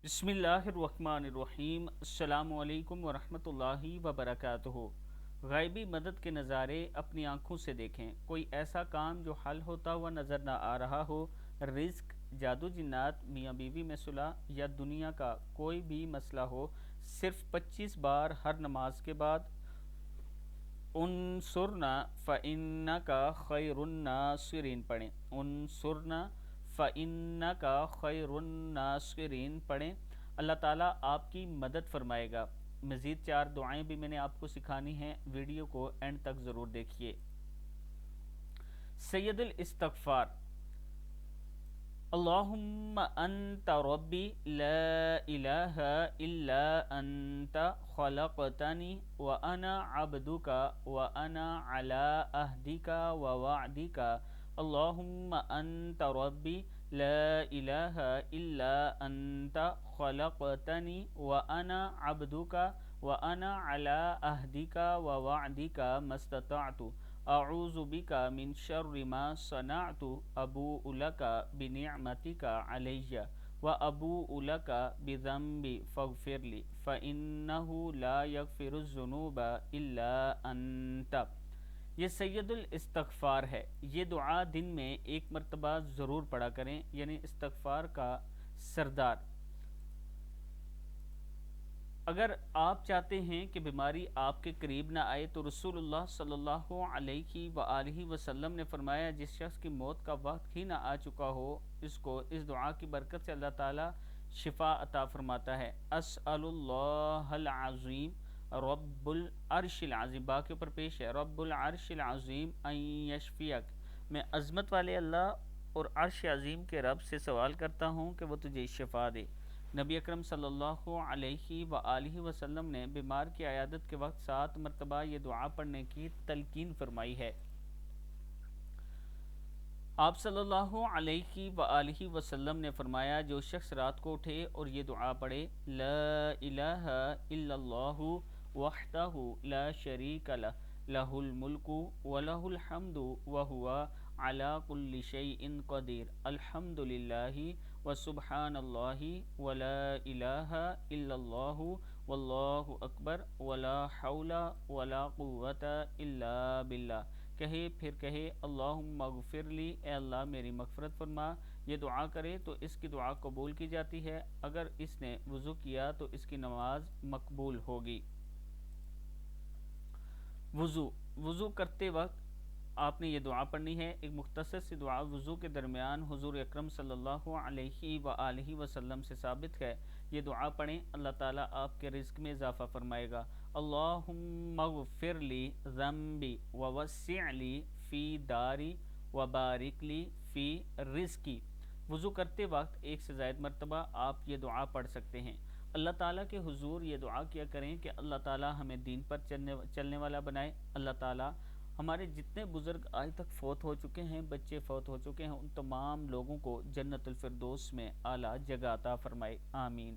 بسم اللہ الرحمن الرحیم۔ السلام علیکم ورحمۃ اللہ وبرکاتہ۔ غیبی مدد کے نظارے اپنی آنکھوں سے دیکھیں۔ کوئی ایسا کام جو حل ہوتا ہوا نظر نہ آ رہا ہو، رزق، جادو جنات، میاں بیوی میں صلح یا دنیا کا کوئی بھی مسئلہ ہو، صرف 25 بار ہر نماز کے بعد انصرنا فإنک خیر الناصرین پڑھیں۔ انصرنا فإنک خیر الناصرین پڑھیں، اللہ تعالیٰ آپ کی مدد فرمائے گا۔ مزید 4 دعائیں بھی میں نے آپ کو سکھانی ہیں، ویڈیو کو اینڈ تک ضرور دیکھیے۔ سید الاستغفار: اللہم انت ربی لا الہ الا انت خلقتنی وانا عبدک وانا علی عہدک ووعدک۔ اللہم انت ربی لا الہ الا انت خلقتنی وانا عبدک وانا علی عہدک ووعدک ما استطعت اعوذ بک من شر ما صنعت ابوء لک بنعمتک علی وابوء لک بذنبی فاغفر لی فانہ لا یغفر الذنوب الا انت۔ یہ سید الاستغفار ہے۔ یہ دعا دن میں 1 مرتبہ ضرور پڑھا کریں، یعنی استغفار کا سردار۔ اگر آپ چاہتے ہیں کہ بیماری آپ کے قریب نہ آئے تو رسول اللہ صلی اللہ علیہ وآلہ وسلم نے فرمایا، جس شخص کی موت کا وقت ہی نہ آ چکا ہو، اس کو اس دعا کی برکت سے اللہ تعالی شفا عطا فرماتا ہے۔ اسأل اللہ العظیم رب العرش العظیم، با کے اوپر پیش ہے، رب العرش العظیم ان یشفیک، میں عظمت والے اللہ اور عرش عظیم کے رب سے سوال کرتا ہوں کہ وہ تجھے شفا دے۔ نبی اکرم صلی اللہ علیہ وآلہ وسلم نے بیمار کی عیادت کے وقت 7 مرتبہ یہ دعا پڑھنے کی تلقین فرمائی ہے۔ آپ صلی اللہ علیہ وآلہ وسلم نے فرمایا، جو شخص رات کو اٹھے اور یہ دعا پڑھے، لا الہ الا اللہ وحدہ لا شریک لہ، لہ الملک ولہ الحمد وہو علی کل شیء قدیر، الحمد للہ وسبحان اللہ ولا الہ الا اللہ واللہ اکبر ولا حول ولا قوۃ الا باللہ۔ کہے پھر کہے، اللہم اغفر لی، اے اللہ میری مغفرت فرما۔ یہ دعا کرے تو اس کی دعا قبول کی جاتی ہے۔ اگر اس نے وضو کیا تو اس کی نماز مقبول ہوگی۔ وضو کرتے وقت آپ نے یہ دعا پڑھنی ہے۔ ایک مختصر سی دعا وضو کے درمیان حضور اکرم صلی اللہ علیہ وآلہ وسلم سے ثابت ہے۔ یہ دعا پڑھیں، اللہ تعالیٰ آپ کے رزق میں اضافہ فرمائے گا۔ اللہم اغفر لی ذنبی ووسع لی فی داری وبارک لی فی رزقی۔ وضو کرتے وقت 1 سے زائد مرتبہ آپ یہ دعا پڑھ سکتے ہیں۔ اللہ تعالیٰ کے حضور یہ دعا کیا کریں کہ اللہ تعالیٰ ہمیں دین پر چلنے والا بنائے۔ اللہ تعالیٰ ہمارے جتنے بزرگ آج تک فوت ہو چکے ہیں، بچے فوت ہو چکے ہیں، ان تمام لوگوں کو جنت الفردوس میں اعلیٰ جگہ عطا فرمائے، آمین۔